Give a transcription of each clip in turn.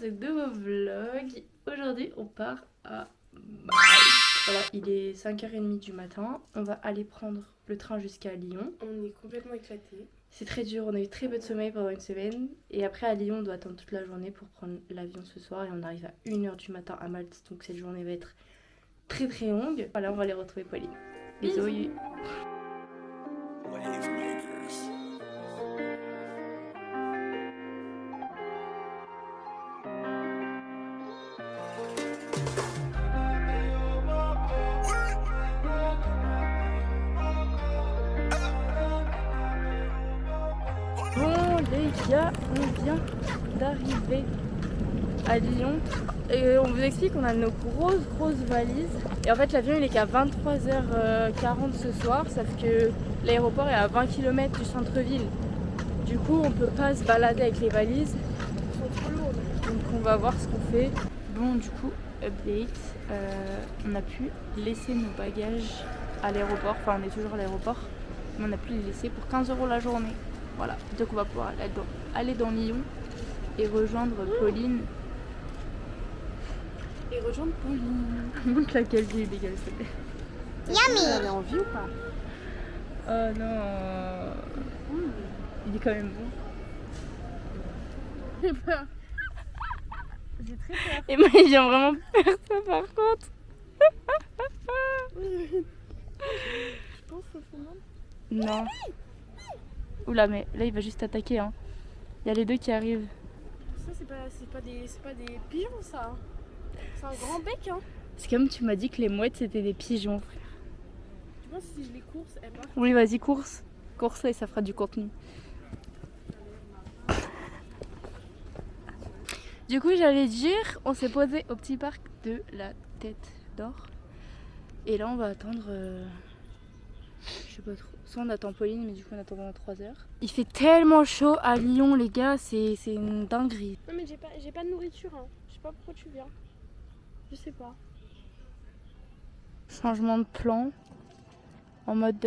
ce nouveau vlog. Aujourd'hui on part à Malte. Voilà, il est 5h30 du matin. On va aller prendre le train jusqu'à Lyon. On est complètement éclatés. C'est très dur, on a eu très peu de sommeil pendant une semaine. Et après à Lyon on doit attendre toute la journée pour prendre l'avion ce soir. Et on arrive à 1h du matin à Malte. Donc cette journée va être très très longue. Voilà, on va aller retrouver Pauline. Bisous. Bon les gars, on vient d'arriver à Lyon et on vous explique qu'on a nos grosses valises et en fait l'avion il est qu'à 23h40 ce soir, sauf que l'aéroport est à 20 km du centre-ville. Du coup on peut pas se balader avec les valises, elles sont trop lourdes. Donc on va voir ce qu'on fait. Bon du coup, update, on a pu laisser nos bagages à l'aéroport, enfin on est toujours à l'aéroport, mais on a pu les laisser pour 15 € la journée. Voilà, donc on va pouvoir aller dans Lyon et rejoindre Pauline. Montre la qualité des gars, s'il te plaît. Yummy. Elle est en vie ou pas? Oh non. Il est quand même bon. J'ai peur. J'ai très peur. Et moi il vient vraiment faire ça par contre. Je pense que c'est mal. Non. Oula mais là il va juste attaquer hein. Il y a les deux qui arrivent. Ça c'est pas des pigeons ça. C'est un grand bec hein. C'est comme tu m'as dit que les mouettes c'était des pigeons frère. Tu penses si je les course elles partent? Oui vas-y course. Course et ça fera du contenu. Du coup j'allais dire, on s'est posé au petit parc de la Tête d'Or. Et là on va attendre, je sais pas trop, soit on attend Pauline mais du coup on attend pendant 3 heures. Il fait tellement chaud à Lyon les gars, c'est une dinguerie. Non mais j'ai pas de nourriture hein. Je sais pas pourquoi tu viens. Je sais pas. Changement de plan en mode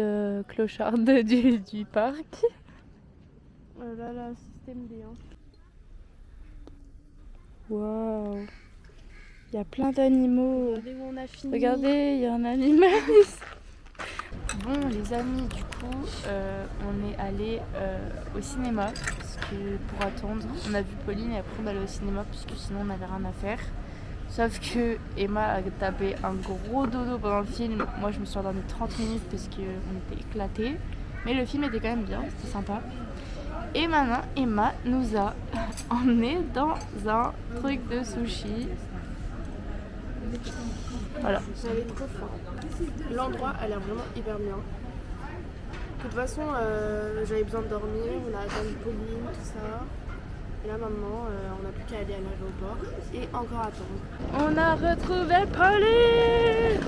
clocharde du parc. Oh là là, système D hein. Waouh, il y a plein d'animaux. Regardez où on a fini. Regardez, il y a un animal. Bon les amis, du coup on est allé au cinéma parce que pour attendre, on a vu Pauline et après on allait au cinéma puisque sinon on n'avait rien à faire. Sauf que Emma a tapé un gros dodo pendant le film. Moi je me suis endormie 30 minutes parce qu'on était éclatés. Mais le film était quand même bien, c'était sympa. Et maintenant Emma nous a emmenés dans un truc de sushi. Voilà. J'avais trop faim. L'endroit a l'air vraiment hyper bien. De toute façon, j'avais besoin de dormir, on a attendu Pauline, tout ça. Et là maintenant, on n'a plus qu'à aller à l'aéroport et encore attendre. On a retrouvé Pauline.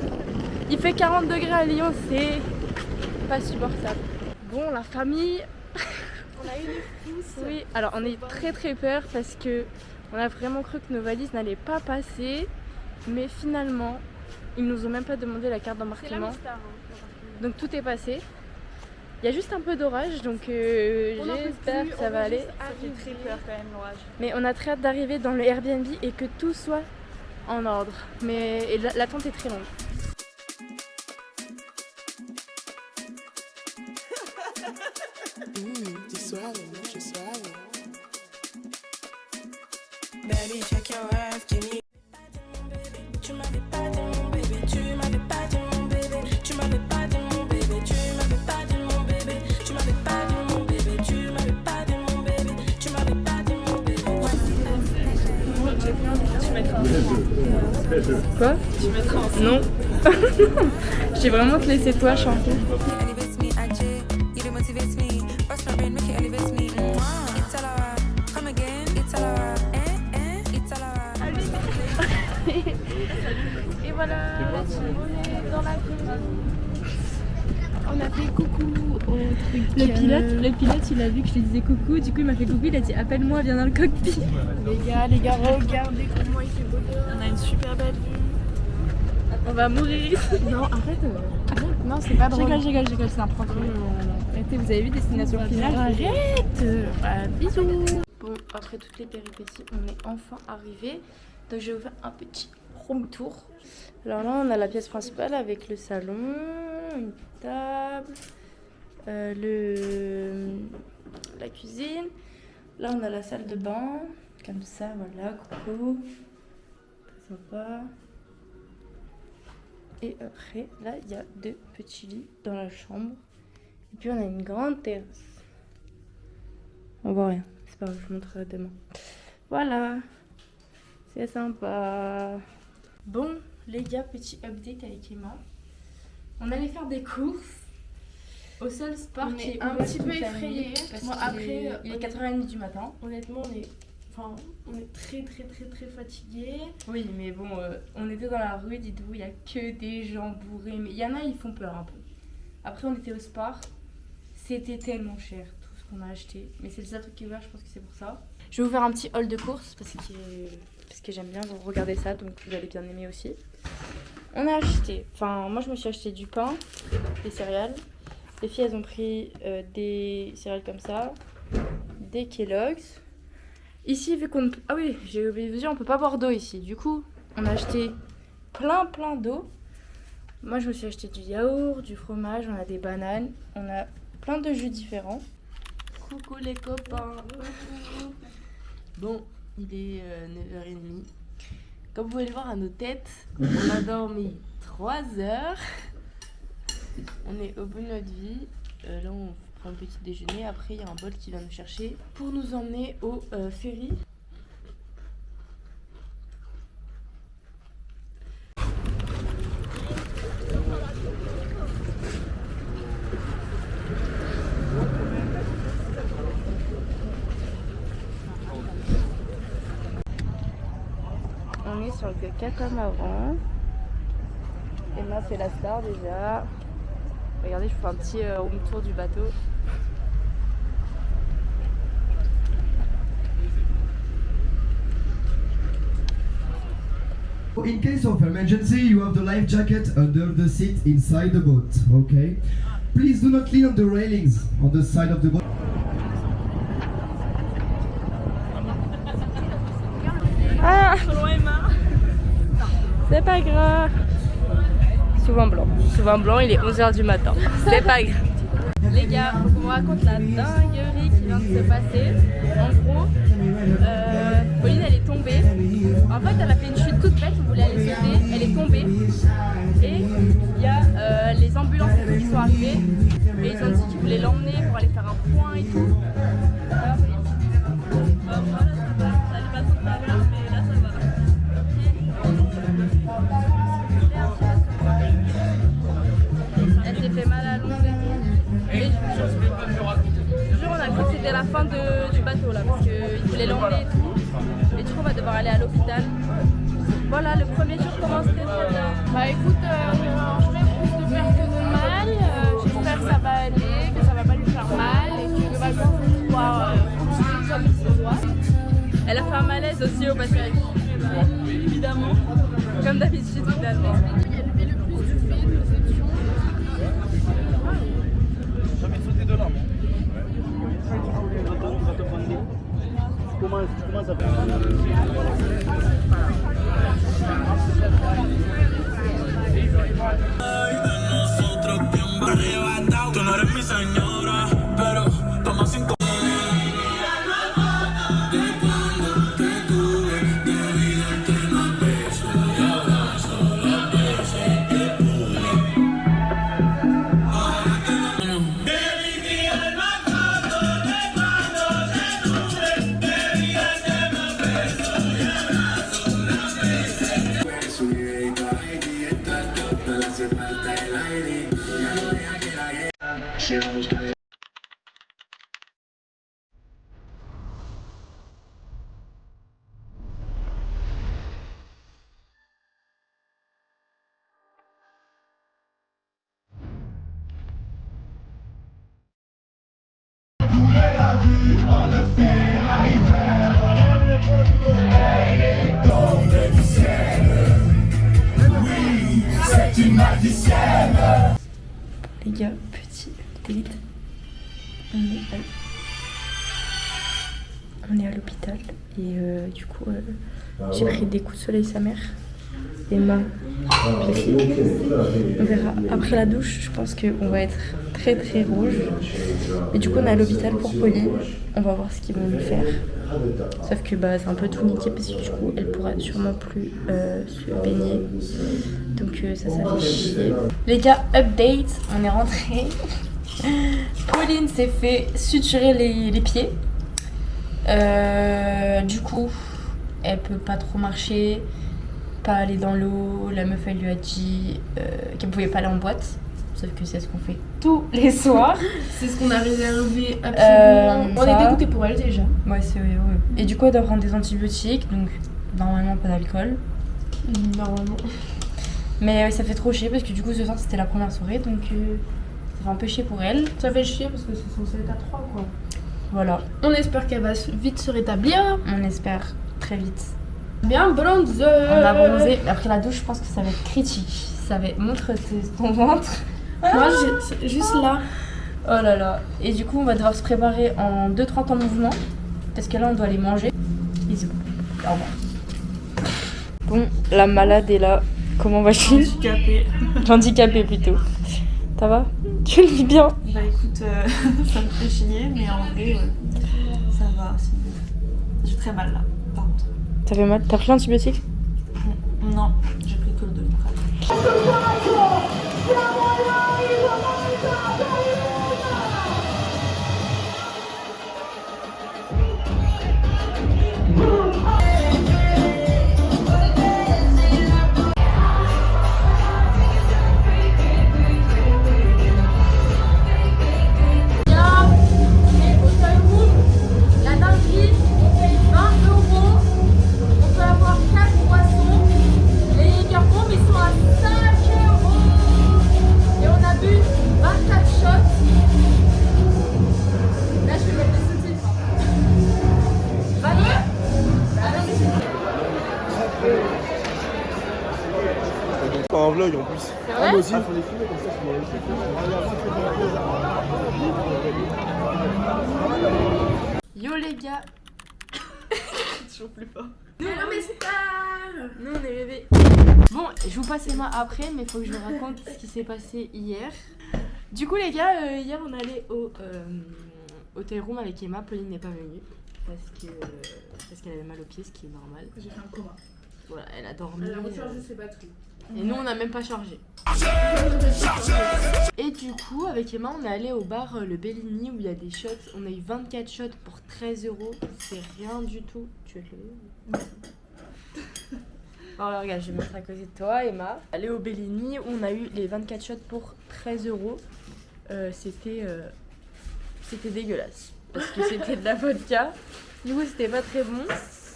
Il fait 40 degrés à Lyon, c'est pas supportable. Bon, la famille. On a eu une frousse. Oui, alors on a eu très peur parce que on a vraiment cru que nos valises n'allaient pas passer. Mais finalement, ils nous ont même pas demandé la carte d'embarquement. Donc tout est passé. Il y a juste un peu d'orage, donc j'espère que ça va aller. Ça fait très peur quand même l'orage. Mais on a très hâte d'arriver dans le Airbnb et que tout soit en ordre. Mais l'attente est très longue. Baby, check your ass, Jenny. Tu m'avais pas dit mon bébé, tu m'avais pas dit mon bébé, tu m'avais pas dit mon bébé, tu m'avais pas dit mon bébé, tu m'avais pas dit mon bébé, tu m'avais pas dit mon bébé, tu m'avais pas dit mon bébé. Tu mettras un Quoi? Tu mettras un Non. J'ai vraiment te laisser toi chanter. Et voilà, on est dans la ville. On a fait coucou au truc. Le pilote il a vu que je lui disais coucou, du coup il m'a fait coucou, il a dit appelle-moi, viens dans le cockpit. Les gars, regardez comment il fait beau dehors. On a une super belle vue. On va mourir. Non, arrête. Non, c'est pas drôle. Je rigole, c'est un prank. Non. Arrêtez, vous avez vu Destination Finale? Arrête. Bisous. Bon, après toutes les péripéties, on est enfin arrivé. Donc je vais vous faire un petit room tour. Alors là, on a la pièce principale avec le salon, une table, la cuisine. Là, on a la salle de bain, comme ça, voilà, coucou. Très sympa. Et après, là, il y a 2 petits lits dans la chambre. Et puis, on a une grande terrasse. On voit rien, c'est pas grave, je vous montrerai demain. Voilà, c'est sympa. Bon, les gars, petit update avec Emma. On allait faire des courses au seul Spar On qui est est un ouvert petit peu toute la nuit, effrayés. parce Moi, qu'il après, il est 4h30 du matin. Honnêtement, on est très fatigués. Oui, mais bon, on était dans la rue, dites-vous, il n'y a que des gens bourrés. Mais il y en a, ils font peur un peu. Après, on était au Spar. C'était tellement cher, tout ce qu'on a acheté. Mais c'est le seul truc qui est ouvert, je pense que c'est pour ça. Je vais vous faire un petit haul de courses parce que j'aime bien vous regarder ça, donc vous allez bien aimer aussi. On a acheté, moi je me suis acheté du pain, des céréales. Les filles, elles ont pris des céréales comme ça, des Kellogg's. Ici, vu qu'on... Ah oui, j'ai oublié de vous dire, on peut pas boire d'eau ici. Du coup, on a acheté plein d'eau. Moi, je me suis acheté du yaourt, du fromage, on a des bananes, on a plein de jus différents. Coucou les copains. Bon, il est 9h30. Comme vous pouvez le voir à nos têtes, on a dormi 3 heures. On est au bout de notre vie. Là, on prend un petit déjeuner. Après, il y a un bol qui vient nous chercher pour nous emmener au ferry. On est sur le catamaran. Emma fait la star déjà. Regardez, je fais un petit room tour du bateau. In case of emergency, you have the life jacket under the seat inside the boat, okay? Please do not lean on the railings on the side of the boat. Ah, c'est pas grave. Souvent blanc, il est 11h du matin. C'est pas grave. Les gars, faut qu'on vous raconte la dinguerie qui vient de se passer. En gros, Pauline elle est tombée. En fait, elle a fait une chute toute bête, on voulait aller sauter. Elle est tombée. Et il y a les ambulances qui sont arrivées. Et ils ont dit qu'ils voulaient l'emmener pour aller faire un point et tout. Elle s'est fait mal à l'ongle et tout. Et je jure, on a cru que c'était la fin du bateau là, parce qu'ils voulaient l'emmener et tout. Et du coup, on va devoir aller à l'hôpital. Voilà, le premier jour commence très bien. Bah écoute, on fait plus de peur que de mal. J'espère que ça va aller, que ça va pas lui faire mal et que globalement on va pouvoir continuer comme il se doit. Elle a fait un malaise aussi au passage. Évidemment. Comme d'habitude finalement. Il a levé le plus du fait, nous étions. Jamais sauté de là, moi. Comment ça fait? Tú no eres mi señora, pero toma 5. Les gars, petit délite. On on est à l'hôpital et du coup j'ai pris des coups de soleil sa mère. Les mains piquées. On verra après la douche, je pense qu'on va être très très rouge. Et du coup on est à l'hôpital pour Pauline, on va voir ce qu'ils vont lui faire. Sauf que c'est un peu tout niqué parce que du coup elle pourra sûrement plus se baigner. Donc ça fait chier. Les gars, update, on est rentrés. Pauline s'est fait suturer les pieds. Du coup elle peut pas trop marcher, pas aller dans l'eau. La meuf elle lui a dit qu'elle pouvait pas aller en boîte, sauf que c'est ce qu'on fait tous les soirs. C'est ce qu'on a réservé absolument. On est dégoûté pour elle déjà. Ouais, c'est vrai. Et du coup elle doit prendre des antibiotiques, donc normalement pas d'alcool. Normalement. Mais ça fait trop chier parce que du coup ce soir c'était la première soirée, donc ça fait un peu chier pour elle. Ça fait chier parce que c'est censé être à 3 quoi. Voilà. On espère qu'elle va vite se rétablir. On espère très vite. Bien bronzée. On a bronzé. Après la douche, je pense que ça va être critique. Ça va être montre ton ventre. Moi, j'ai juste là. Oh là là. Et du coup, on va devoir se préparer en 2-3 temps de mouvement. Parce que là, on doit aller manger. Bisous. Au revoir. Bon, la malade est là. Comment va-t-il ? Handicapée. Handicapée plutôt. Ça va ? Tu le vis bien ? Bah écoute, ça me fait chier, mais en vrai, ça va. J'ai très mal là, par contre. Ça fait mal ? T'as pris l'antibiotique ? Non, j'ai pris que le Doliprane. La dinguerie, on paye 20 €. On peut avoir 4 boissons. Les cartons, ils sont à 5 €. Et on a bu 24 shots. Là, je vais mettre des sous-titres. Valide ? Pas un vlog en plus. C'est vrai ? Aussi. Faut les filmer comme ça, je Yo les gars. Toujours plus fort. Non mais c'est pas. Nous on est bébés. Bon, je vous passe Emma après, mais il faut que je vous raconte ce qui s'est passé hier. Du coup les gars, hier on allait au hotel room avec Emma. Pauline n'est pas venue parce qu'elle avait mal aux pieds, ce qui est normal. J'ai fait un coma. Voilà, elle a dormi. Elle a rechargé ses batteries. Et nous on n'a même pas chargé. Et du coup avec Emma on est allé au bar le Bellini où il y a des shots. On a eu 24 shots pour 13 €. C'est rien du tout. Tu veux te lever ? Alors regarde, je vais mettre à côté de toi Emma. Aller au Bellini où on a eu les 24 shots pour 13 €. C'était dégueulasse. Parce que c'était de la vodka. Du coup c'était pas très bon.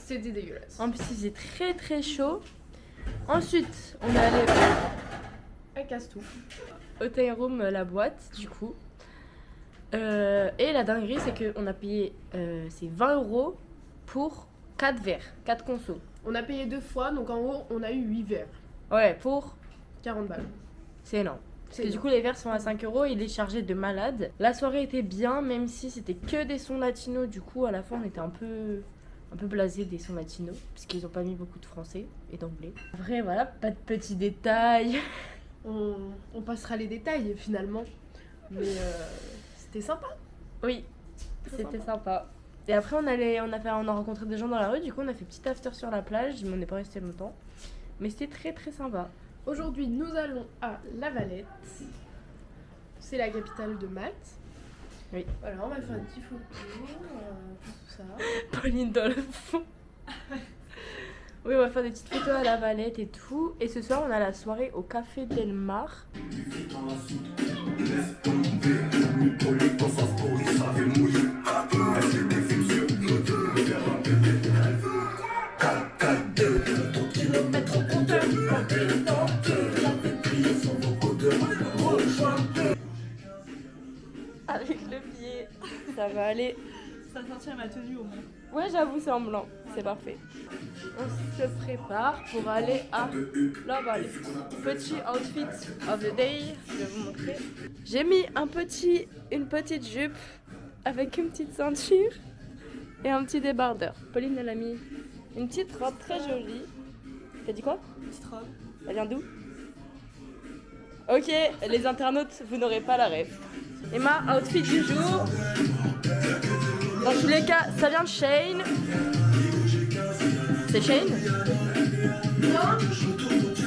C'était dégueulasse. En plus il faisait très très chaud. Ensuite, on est allé Elle casse tout. Hotel Room, la boîte, du coup. Et la dinguerie, c'est qu'on a payé c'est 20 € pour 4 verres, 4 consos. On a payé 2 fois, donc en gros, on a eu 8 verres. Ouais, pour 40 balles. c'est énorme. Parce que du énorme. coup, les verres sont à 5 €, il est chargé de malade. La soirée était bien, même si c'était que des sons latinos. Du coup, à la fin, on était un peu blasé des sons latinos, parce qu'ils ont pas mis beaucoup de français et d'anglais. Après, voilà, pas de petits détails. On passera les détails finalement. Mais c'était sympa. Oui, c'était sympa. Et après, on a rencontré des gens dans la rue, du coup, on a fait petit after sur la plage, mais on n'est pas resté longtemps. Mais c'était très très sympa. Aujourd'hui, nous allons à La Valette. C'est la capitale de Malte. Oui. Voilà, on va faire une petite photo, tout ça. Pauline dans le fond. Oui, on va faire des petites photos à la Valette et tout. Et ce soir, on a la soirée au Café Del Mar. Avec le pied, ça va aller. Ça sortit ma tenue au moins. Ouais, j'avoue, c'est en blanc. C'est parfait. On se prépare pour aller à la Valette. Petit outfit of the day. Je vais vous montrer. J'ai mis une petite jupe avec une petite ceinture. et un petit débardeur. Pauline, elle a mis une petite robe très jolie. T'as dit quoi? Une petite robe. Elle vient d'où? Ok, les internautes, vous n'aurez pas la ref. Et ma outfit du jour, dans tous les cas, ça vient de Shein. C'est Shein? Non,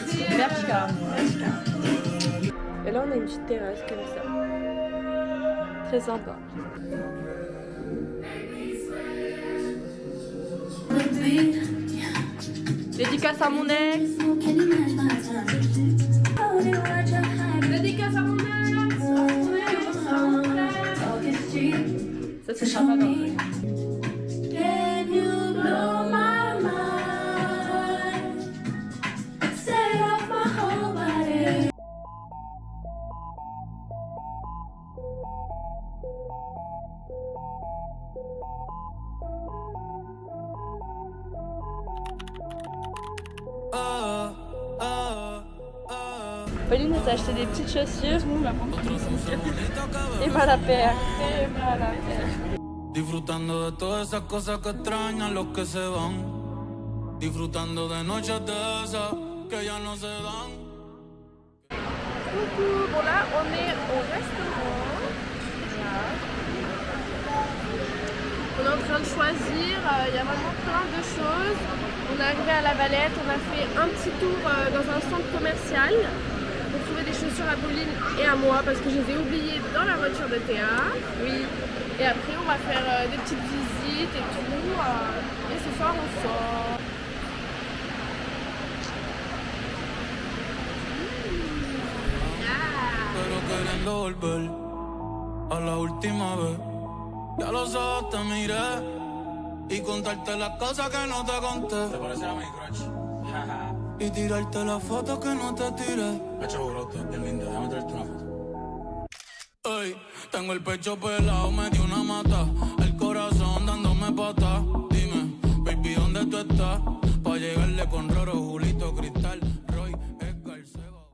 c'est Bershka. Et là, on a une petite terrasse comme ça. Très sympa. Dédicace à mon ex. Dédicace à mon ex. Ça c'est sympa dans le truc. Pauline s'est acheté des petites chaussures. Et mal à paire. Et mal à paire. Disfrutando de todas esas cosas que extrañan los que se van. Disfrutando de noches de esas que ya no se dan. Coucou, bon là on est au restaurant. Là. On est en train de choisir, il y a vraiment plein de choses. On est arrivé à La Valette, on a fait un petit tour dans un centre commercial pour trouver des chaussures à Pauline et à moi parce que je les ai oubliées dans la voiture de Théa. Oui. Et après on va faire des petites visites et tout. Et ce soir on sort. Pero queriendo volver a la última vez. Ya los ojos te miré y contarte las cosas que no te conté. ¿Te parece a mi crush? Y tirarte las fotos que no te tiré. Pecho brote, bien lindo, déjame traerte una foto. Ey, tengo el pecho pelado, me dio una mata. El corazón dándome patas. Dime, baby, ¿dónde tú estás? Pa' llegarle con Roro, Julito, Cristal, Roy, Edgar, Seba.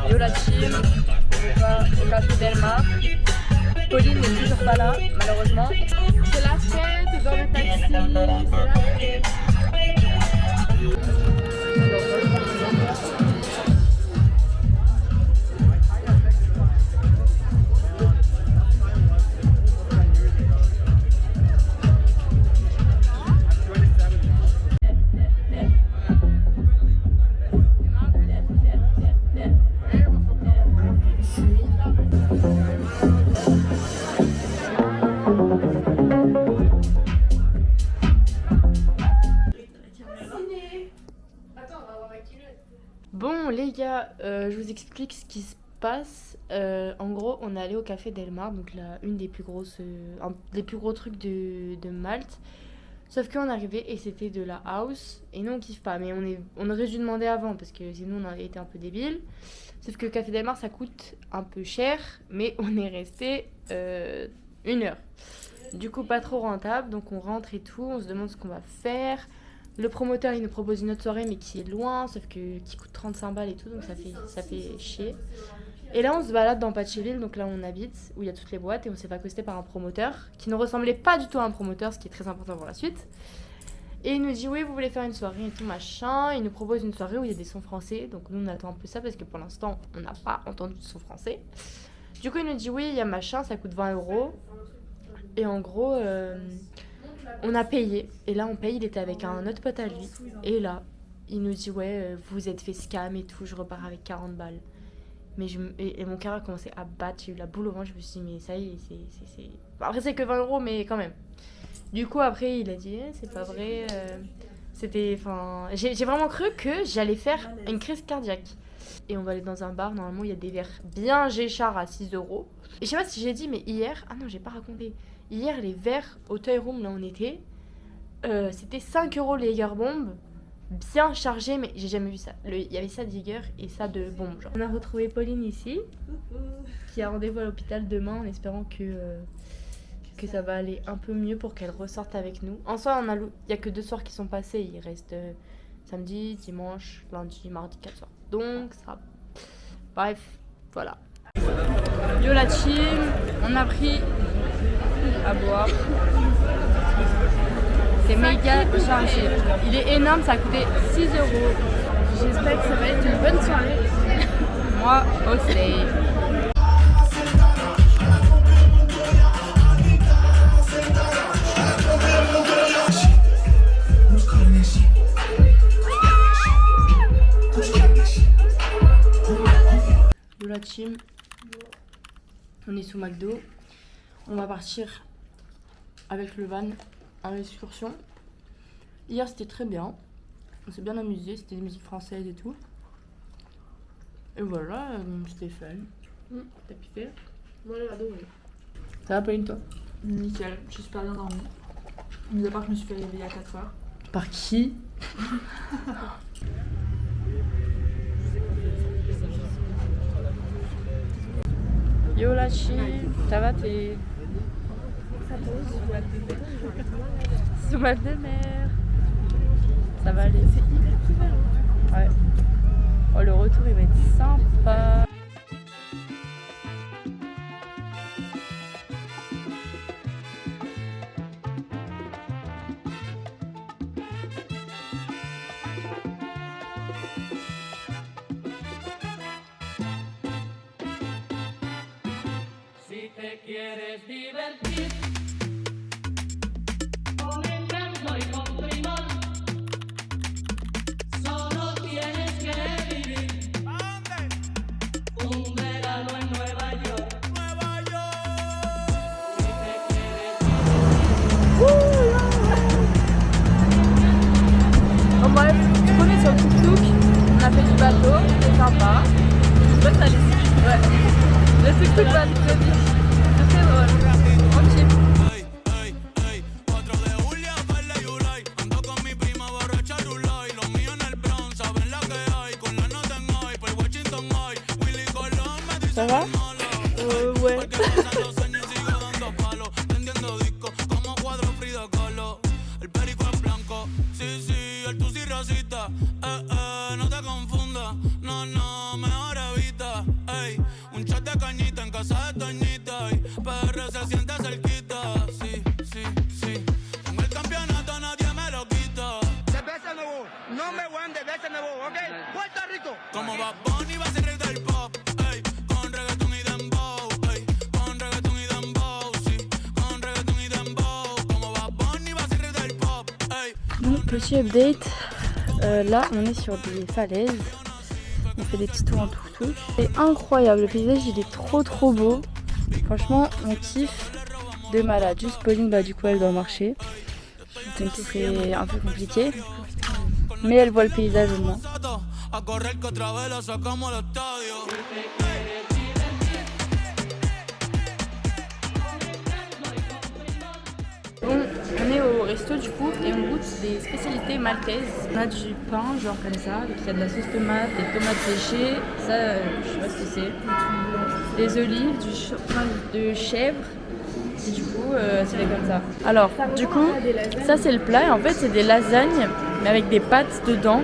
Yo la team, on va au café Delmar. Pauline n'est toujours pas là, malheureusement. C'est la fête dans le taxi, c'est la fête. Bon les gars, je vous explique ce qui se passe. En gros, on est allé au café Delmar, donc là, une des plus grosses, un des plus gros trucs de Malte. Sauf qu'on est arrivé et c'était de la house. Et nous on kiffe pas, mais on aurait dû demander avant parce que sinon on aurait été un peu débiles. Sauf que le café Delmar ça coûte un peu cher, mais on est resté 1 heure. Du coup pas trop rentable, donc on rentre et tout, on se demande ce qu'on va faire. Le promoteur il nous propose une autre soirée mais qui est loin, sauf que qui coûte 35 balles et tout, donc ça fait chier. Et là on se balade dans Patchéville, donc là où on habite, où il y a toutes les boîtes, et on s'est fait accoster par un promoteur qui ne ressemblait pas du tout à un promoteur, ce qui est très important pour la suite. Et il nous dit oui vous voulez faire une soirée et tout machin, il nous propose une soirée où il y a des sons français, donc nous on attend un peu ça parce que pour l'instant on n'a pas entendu de sons français. Du coup il nous dit oui il y a machin, ça coûte 20 €. Et en gros on a payé, et là on paye, il était avec un autre pote à lui, et là il nous dit ouais vous êtes fait scam et tout, je repars avec 40 balles. Mais et mon cœur a commencé à battre, j'ai eu la boule au ventre, je me suis dit mais ça y est, c'est... Après c'est que 20 € mais quand même. Du coup après il a dit c'est pas vrai, c'était... Enfin, j'ai vraiment cru que j'allais faire une crise cardiaque. Et on va aller dans un bar, normalement il y a des verres bien Géchard à 6 €. Et je sais pas si j'ai dit mais hier, ah non j'ai pas raconté. Hier les verres au Toy Room là où on était, c'était 5 € les Jägerbomb. Bien chargé, mais j'ai jamais vu ça. Il y avait ça de Jäger et ça de bombe. Genre. On a retrouvé Pauline ici, qui a rendez-vous à l'hôpital demain en espérant que ça va aller un peu mieux pour qu'elle ressorte avec nous. En soi, il n'y a que 2 soirs qui sont passés. Il reste samedi, dimanche, lundi, mardi, 4 soirs. Donc, ça. Bref, voilà. Yo la team, on a pris à boire. C'est méga chargé. Il est énorme, ça a coûté 6 €. J'espère que ça va être une bonne soirée. Moi aussi. Yo la team, on est sous McDo. On va partir avec le van en excursion. Hier c'était très bien. On s'est bien amusé, c'était des musiques françaises et tout. Et voilà, c'était fun. T'as kiffé? Moi j'ai adoré. Ça va Pauline toi? Nickel, j'ai super bien dormi. Mis à part que je me suis fait réveiller à 4 heures. Par qui? Yo la chi, ça va t'es... Ça pose sous ma de mer. Ça va aller. C'est hyper couvert. Ouais. Oh le retour il va être sympa. Bon bref, on est sur le tuk-tuk, on a fait du bateau, c'est sympa. Ouais, ça allait. Ouais. Le tuk-tuk va très vite. C'est très drôle. On kiffe. Ey, ey, ey, 4 de julio, Perla y Ulay. Ando con mi prima borracha Rulay. Los míos en el Bronx, saben la que hay. Con la nota en hoy, por Washington hoy. Willy Colón me dice Ça va? Ouais. porque pasan los años y sigo dando palos. Prendiendo discos como cuadro Frida Kahlo. El perico es blanco, sí, sí, el tusi rosita. No te confundas, no, no, mejor evita. Ey, un shot de cañita en casa de Toñita. Y PR se siente cerquita, sí, sí, sí. Con el campeonato nadie me lo quita. Cerveza nuevo, number one de Cerveza nuevo, ¿ok? Puerto Rico. Como Bad Bunny va a ser rey del pop, ey, con reggaeton y dembow, ey, con reggaeton y dembow, sí, con reggaeton y dembow. Como Bad Bunny va a ser rey del pop, ey. Donc petit update, là on est sur des falaises, on fait des petits tours en tuk-tuk. C'est incroyable, le paysage il est trop beau, franchement on kiffe de malade. Juste Pauline bah du coup elle doit marcher, donc c'est un peu compliqué, mais elle voit le paysage au moins. A correr que otra vez la sacamos al estadio. Bon, on est au resto du coup et on goûte des spécialités maltaises. On a du pain genre comme ça, donc il y a de la sauce tomate, des tomates séchées, ça je sais pas ce que c'est, des olives, pain de chèvre et du coup c'est fait comme ça. Alors du coup ça c'est le plat et en fait c'est des lasagnes mais avec des pâtes dedans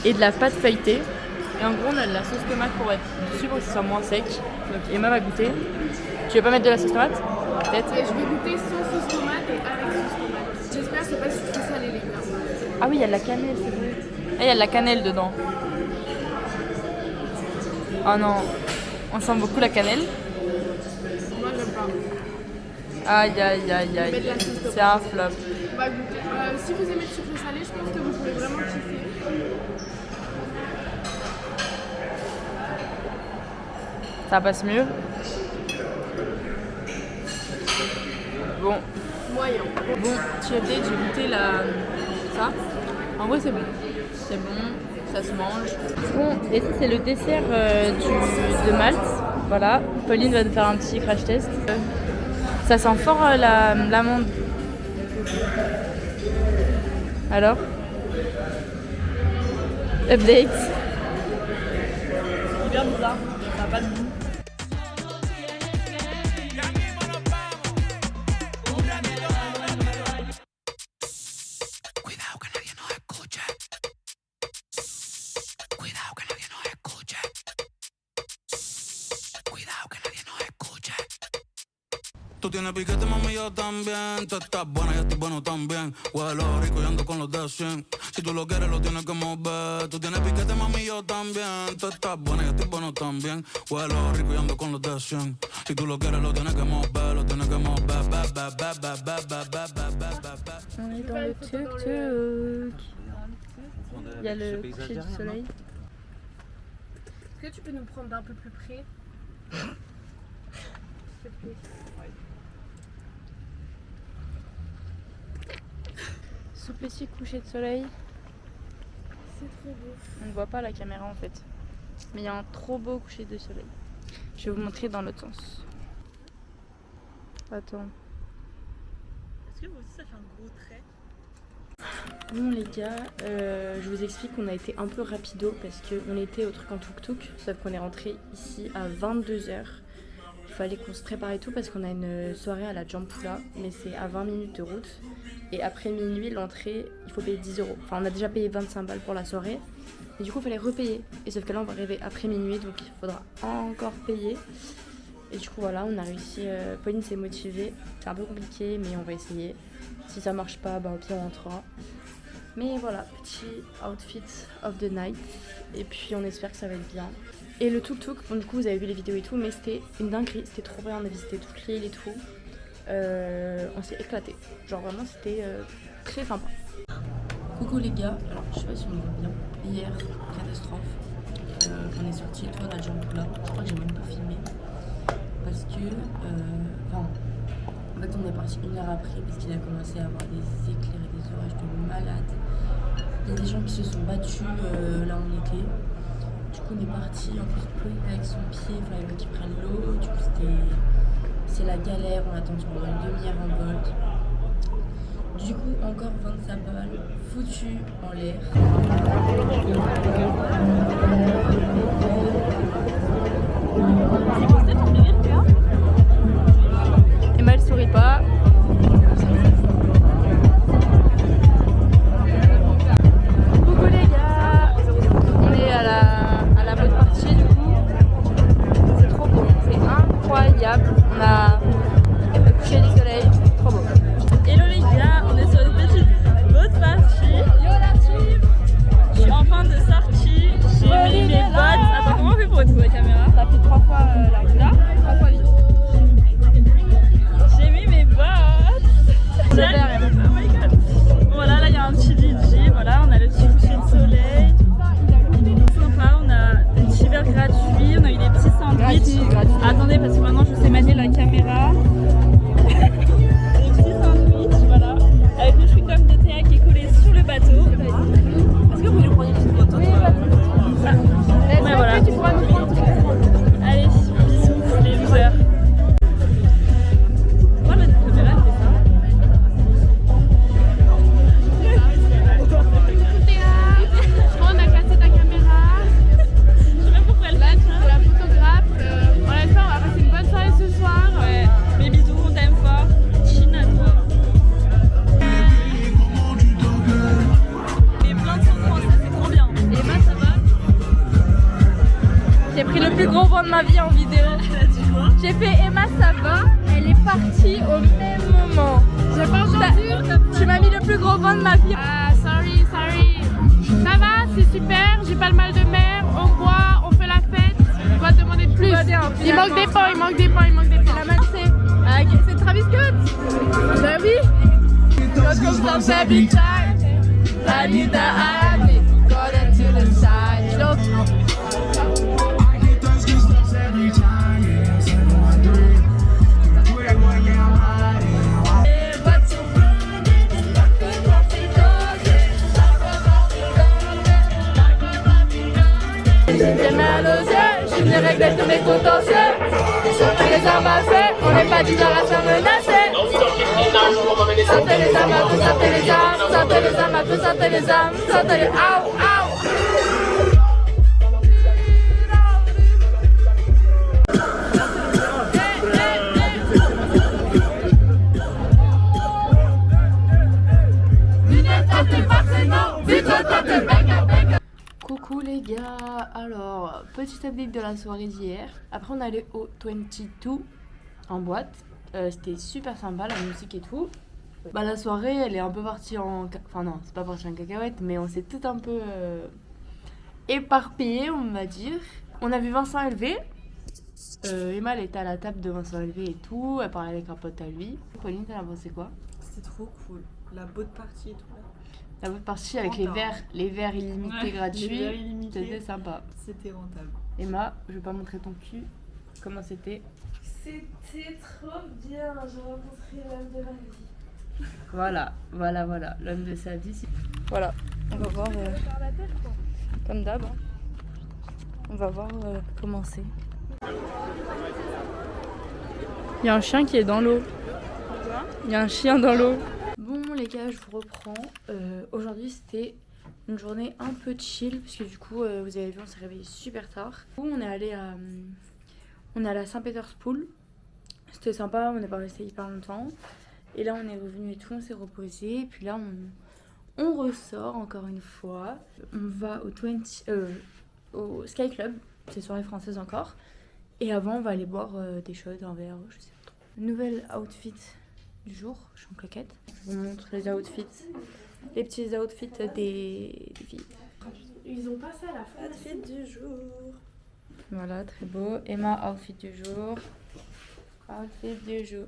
et de la pâte feuilletée. Et en gros on a de la sauce tomate pour être dessus pour que ce soit moins sec. Donc Emma va goûter. Tu veux pas mettre de la sauce tomate? Peut-être. Et je vais goûter sans sauce tomate et avec sauce tomate. J'espère que c'est pas sucré salé les gars. Ah oui, il y a de la cannelle, c'est vrai. Ah, il y a de la cannelle dedans. Oh non, on sent beaucoup la cannelle. Moi j'aime pas. Aïe aïe aïe Mais de aïe. la sauce tomate. C'est un flop. On va goûter. Si vous aimez le sucré salé, je pense que vous pouvez vraiment kiffer. Ça passe mieux. Bon, Moyen. bon, tu as peut-être, j'ai goûté ça. En vrai, c'est bon. C'est bon, ça se mange. Bon, et ça, c'est le dessert de Malte. Voilà, Pauline va nous faire un petit crash test. Ça sent fort l'amande. Alors? Update. C'est hyper bizarre, ça n'a pas de goût. Cuidado que nadie nos escuche. Cuidado que nadie nos escuche. Cuidado Tú tienes piquete, mami, yo también. Tú estás buena, yo estoy bueno también. Huelo rico y ando con los de 100. Si tú lo quieres, lo tienes que mover. Tú tienes piquete, mami, yo también. Tú estás buena, yo estoy bueno también. Huelo rico y ando con los de 100. Si tú lo quieres, lo tienes que mover. Lo tienes que mover. On est dans le tuk-tuk. Il y a le coucher du soleil. Est-ce que tu peux nous prendre d'un peu plus près? S'il te plaît. Ce petit coucher de soleil, C'est trop beau. on ne voit pas la caméra en fait. Mais il y a un trop beau coucher de soleil. Je vais vous montrer dans l'autre sens. Attends. Est-ce que vous aussi ça fait un gros trait? Bon les gars, je vous explique qu'on a été un peu rapido parce qu'on était au truc en tuk-tuk, sauf qu'on est rentré ici à 22h. Il fallait qu'on se prépare et tout parce qu'on a une soirée à la Jampula, mais c'est à 20 minutes de route. Et après minuit, l'entrée, il faut payer 10 €. Enfin, on a déjà payé 25 balles pour la soirée, et du coup, il fallait repayer. Et sauf que là, on va arriver après minuit, donc il faudra encore payer. Et du coup, voilà, on a réussi. Pauline s'est motivée. C'est un peu compliqué, mais on va essayer. Si ça marche pas, bah, au pire, on rentrera. Mais voilà, petit outfit of the night. Et puis, on espère que ça va être bien. Et le tuk-tuk, bon, du coup, vous avez vu les vidéos et tout, mais c'était une dinguerie. C'était trop bien. On a visité toute l'île et tout. On s'est éclaté. Genre, vraiment, c'était très sympa. Coucou les gars, alors je sais pas si on me voit bien. Hier, catastrophe. On est sorti et tout à la Jampula. Je crois que j'ai même pas filmé. Parce que, en fait, on est parti 1 heure après parce qu'il a commencé à avoir des éclairs et des orages de malade. Il y a des gens qui se sont battus là où on était. Du coup, on est parti. En plus, Pauline avec son pied, il fallait qu'il prenne l'eau. Du coup, c'est la galère. On a attendu pendant une demi-heure en Bolt. Du coup, encore 25 balles foutues en l'air. Emma, elle sourit pas. Coucou les gars, on est à la bonne partie du coup. C'est trop beau, c'est incroyable. On a le coucher du soleil, trop beau. Hello les gars, on est sur une petite boat party. Yo la team. Je suis en fin de sortie, j'ai mis mes bottes. Attends, comment on fait pour retrouver la caméra? T'as fait 3 fois la roula, 3 fois vite. J'ai mis mes bottes. Oh my god. Voilà, là il y a un petit DJ, voilà, on a le petit coucher de soleil. Sympa, on a des petits verres gratuits, on a eu des petits sandwichs. Gratuit. Attendez, parce que maintenant je sais manier la caméra. Des petits sandwichs, voilà, avec le chewing-gum de Théa qui est collé sur le bateau. Est-ce que vous voulez prendre une petite photo? Oui, pas de soucis. Ouais, voilà. Tu pourras nous prendre. Allez, bisous les losers. Pourquoi la caméra elle fait ça? Je crois qu'on a cassé ta caméra. Je sais même pourquoi elle Là, fait tu ça. es la photographe. On espère on va passer une bonne soirée ce soir. Ouais, mes bisous, on t'aime fort. Chine à toi. Mais plein de souffrance, ça c'est trop bien. Et Emma, ça va? J'ai pris le plus gros vent de ma vie en vidéo. J'ai fait Emma, ça va? Elle est partie au même moment. J'ai pas entendu. Tu m'as mis le plus gros vent de ma vie. Ah, sorry. Ça va, c'est super. J'ai pas le mal de mer. On boit, on fait la fête. On va demander plus. Il manque des points. La main, c'est Travis Scott. Bah oui. Cause comes every time. I need the eye. Got it to the side. Je l'entends. J'ai mal aux yeux, je suis venu régler tous mes contentieux. Sortez les armes à feu, on n'est pas du genre à se faire menacer. Sortez les armes à feu, sortez les armes, sortez les armes à feu, sortez les armes, sortez les... Aouh. Coucou les gars, alors petit update de la soirée d'hier. Après on est allé au 22 en boîte C'était super sympa, la musique et tout. Bah, la soirée, elle est un peu partie en... Enfin non, c'est pas parti en cacahuète, mais on s'est tout un peu éparpillé, on va dire. On a vu Vincent élevé. Emma, elle était à la table de Vincent élevé et tout. Elle parlait avec un pote à lui. Pauline, t'en as pensé quoi? C'était trop cool. La boat party et tout là. La boat party avec les verres illimités gratuits. Les verres illimités. C'était sympa. C'était rentable. Emma, je vais pas montrer ton cul. Comment c'était? C'était trop bien, j'ai rencontré l'homme de ma vie. Voilà, l'homme de sa vie. Voilà, on va voir, comme d'hab, hein. On va voir comment c'est. Il y a un chien qui est dans l'eau. Il y a un chien dans l'eau. Bon les gars, je vous reprends. Aujourd'hui c'était une journée un peu chill, parce que du coup, vous avez vu, on s'est réveillé super tard. On est allé à Saint-Pétersbourg. C'était sympa, on n'est pas resté hyper longtemps. Et là, on est revenu et tout, on s'est reposé. Et puis là, on ressort encore une fois. On va au Sky Club, c'est soirée française encore. Et avant, on va aller boire des shots, un verre, je sais pas trop. Nouvel outfit du jour, je suis en claquette. Je vous montre les outfits, les petits outfits des filles. Ils ont passé à la fin. Outfit du jour. Voilà, très beau. Emma, outfit du jour. Outfit du jour.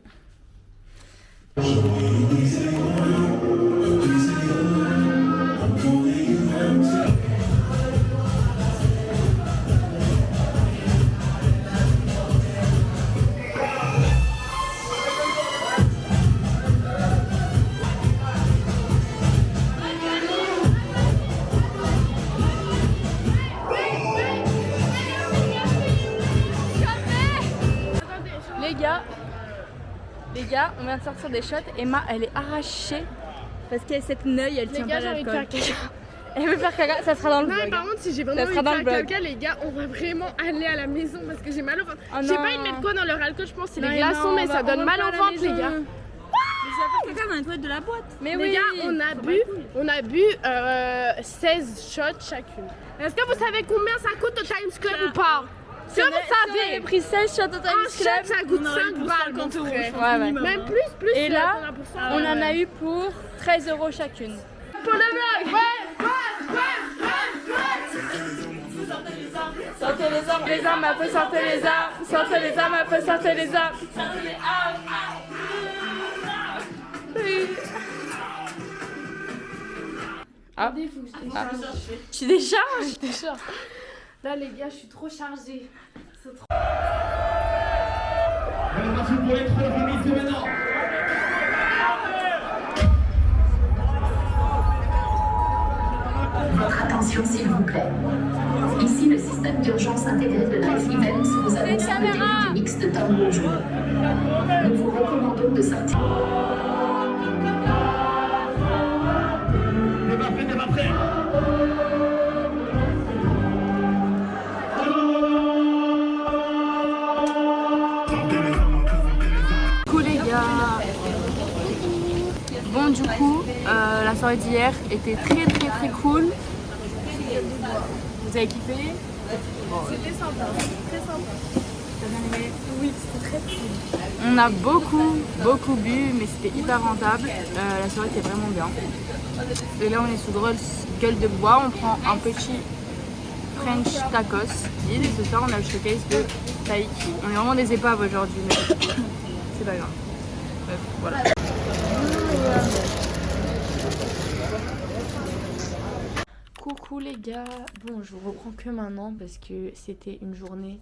Les gars, on vient de sortir des shots. Emma, elle est arrachée parce qu'elle cette neuille, elle tient pas l'alcool. Elle veut faire caca, ça sera dans le vlog. Non, par contre, si j'ai vraiment envie de faire caca, les gars, on va vraiment aller à la maison parce que j'ai mal au ventre. J'ai pas envie de mettre quoi dans leur alcool, je pense, c'est les glaçons, mais ça donne mal au ventre, les gars. Mais ça va faire caca dans les toilettes de la boîte. Mais les gars, on a bu 16 shots chacune. Est-ce que vous savez combien ça coûte au Times Club ou pas? Si vous savez, j'ai pris 16 shots au Times Club. Ça coûte 5 balles, mon frère. Ouais. Même plus. Et là, on en a eu pour 13 € chacune. Pour le vlog, Sortez les armes, un peu sortez les armes. Sortez les armes, un peu sortez les armes. Ah. Tu décharges? Là, les gars, je suis trop chargée. C'est trop... Pour les 3 remises de maintenant. Votre attention s'il vous plaît. Ici le système d'urgence intégré de Life Events vous annonce le début du mix de Tom Bonjour. Nous vous recommandons de sortir. T'es pas prêt. Bon du coup, la soirée d'hier était très cool. Vous avez kiffé? C'était sympa, très sympa. T'as bien aimé? Oui, c'était très cool. On a beaucoup bu, mais c'était hyper rentable. La soirée était vraiment bien. Et là on est sous gueule de bois, on prend un petit French tacos. Et ce soir on a le showcase de Taiki. On est vraiment des épaves aujourd'hui, mais c'est pas grave. Bref, voilà. Coucou les gars, bon je vous reprends que maintenant parce que c'était une journée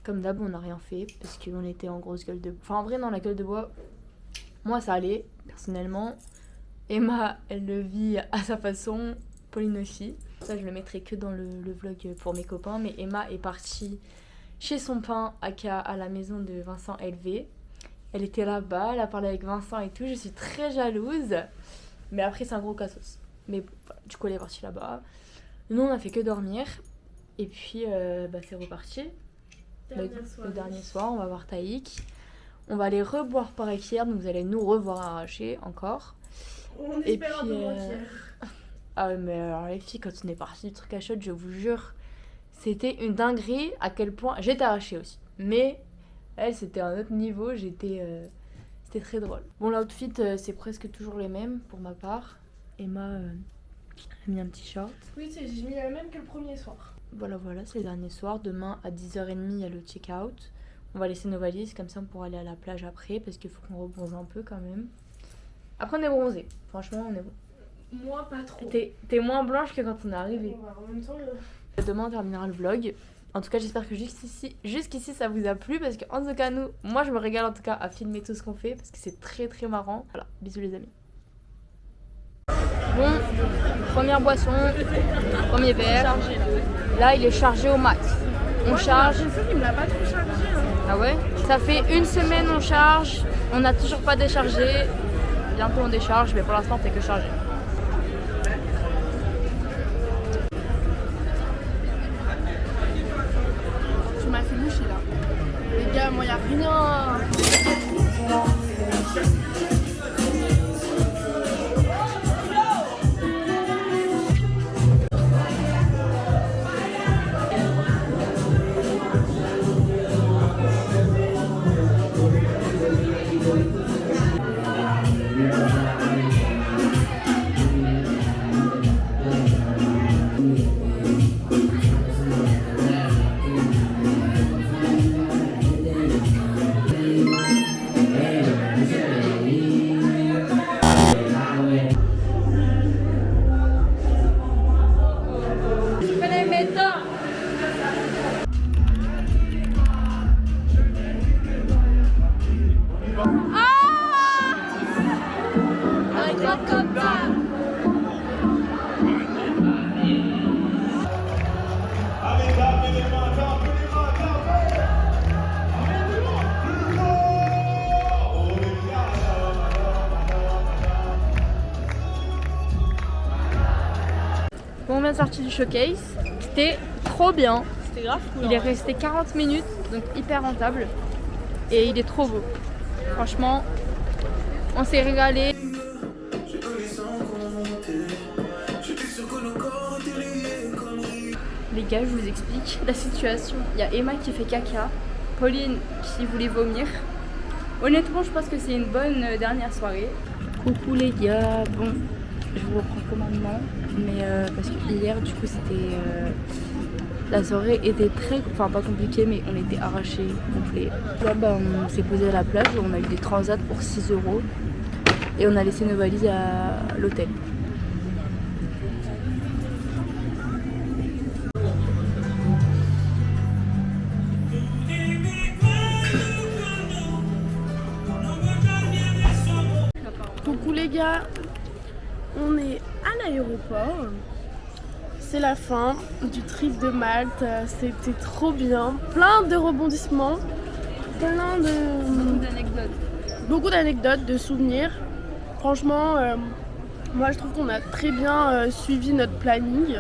comme d'hab, on n'a rien fait parce qu'on était en grosse gueule de bois. Enfin en vrai non, la gueule de bois, moi ça allait personnellement. Emma elle le vit à sa façon, Pauline aussi. Ça je le mettrai que dans le vlog pour mes copains, mais Emma est partie chez son pain à la maison de Vincent élevé. Elle était là-bas, elle a parlé avec Vincent et tout, je suis très jalouse. Mais après c'est un gros cassos. Mais du coup elle est partie là-bas. Nous on a fait que dormir. Et puis c'est reparti. Le dernier soir, on va voir Taïk. On va aller reboire par Ekier, donc vous allez nous revoir arracher encore. On espère un peu mentir. Ah ouais, mais alors les filles, quand on est parti du truc à shot, je vous jure, c'était une dinguerie à quel point... J'étais arrachée aussi. Mais elle, c'était un autre niveau, j'étais c'était très drôle. Bon, l'outfit, c'est presque toujours les mêmes pour ma part. Emma a mis un petit short. Oui, j'ai mis le même que le premier soir. Voilà, c'est le dernier soir. Demain à 10h30, il y a le check-out. On va laisser nos valises, comme ça on pourra aller à la plage après, parce qu'il faut qu'on rebronze un peu quand même. Après, on est bronzé. Franchement, on est bon. Moi, pas trop. T'es moins blanche que quand on est arrivé. En même temps, Demain, on terminera le vlog. En tout cas, j'espère que jusqu'ici, ça vous a plu, parce qu'en tout cas, moi, je me régale en tout cas à filmer tout ce qu'on fait, parce que c'est très très marrant. Voilà, bisous les amis. Bon, première boisson, premier verre. Là, il est chargé au max. On charge. il me l'a pas trop chargé. Ah ouais? Ça fait une semaine on charge, on n'a toujours pas déchargé. Bientôt on décharge, mais pour l'instant on fait que charger. Tu m'as fait loucher là. Les gars, moi y a rien. Bon, on vient de sortir du showcase, c'était trop bien. C'était grave cool. Il est resté 40 minutes, donc hyper rentable. Et il est trop beau. Franchement, on s'est régalé. Les gars, je vous explique la situation. Il y a Emma qui fait caca, Pauline qui voulait vomir. Honnêtement, je pense que c'est une bonne dernière soirée. Coucou les gars, bon, je vous reprends commandement, mais parce que hier, du coup, c'était... la soirée était très... Enfin, pas compliquée, mais on était arrachés, complet. Là, bah, on s'est posé à la plage, on a eu des transats pour 6 € et on a laissé nos valises à l'hôtel. Coucou les gars, on est à l'aéroport. C'est la fin du trip de Malte. C'était trop bien, plein de rebondissements, plein de beaucoup d'anecdotes, de souvenirs. Franchement, moi je trouve qu'on a très bien suivi notre planning.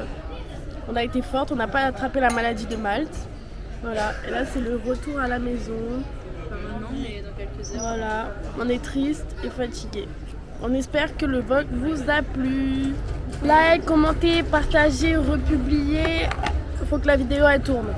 On a été forte, on n'a pas attrapé la maladie de Malte. Voilà, et là c'est le retour à la maison. Pas maintenant, mais dans quelques heures. Voilà, on est triste et fatigué. On espère que le vlog vous a plu. Like, commentez, partagez, republiez. Il faut que la vidéo elle tourne.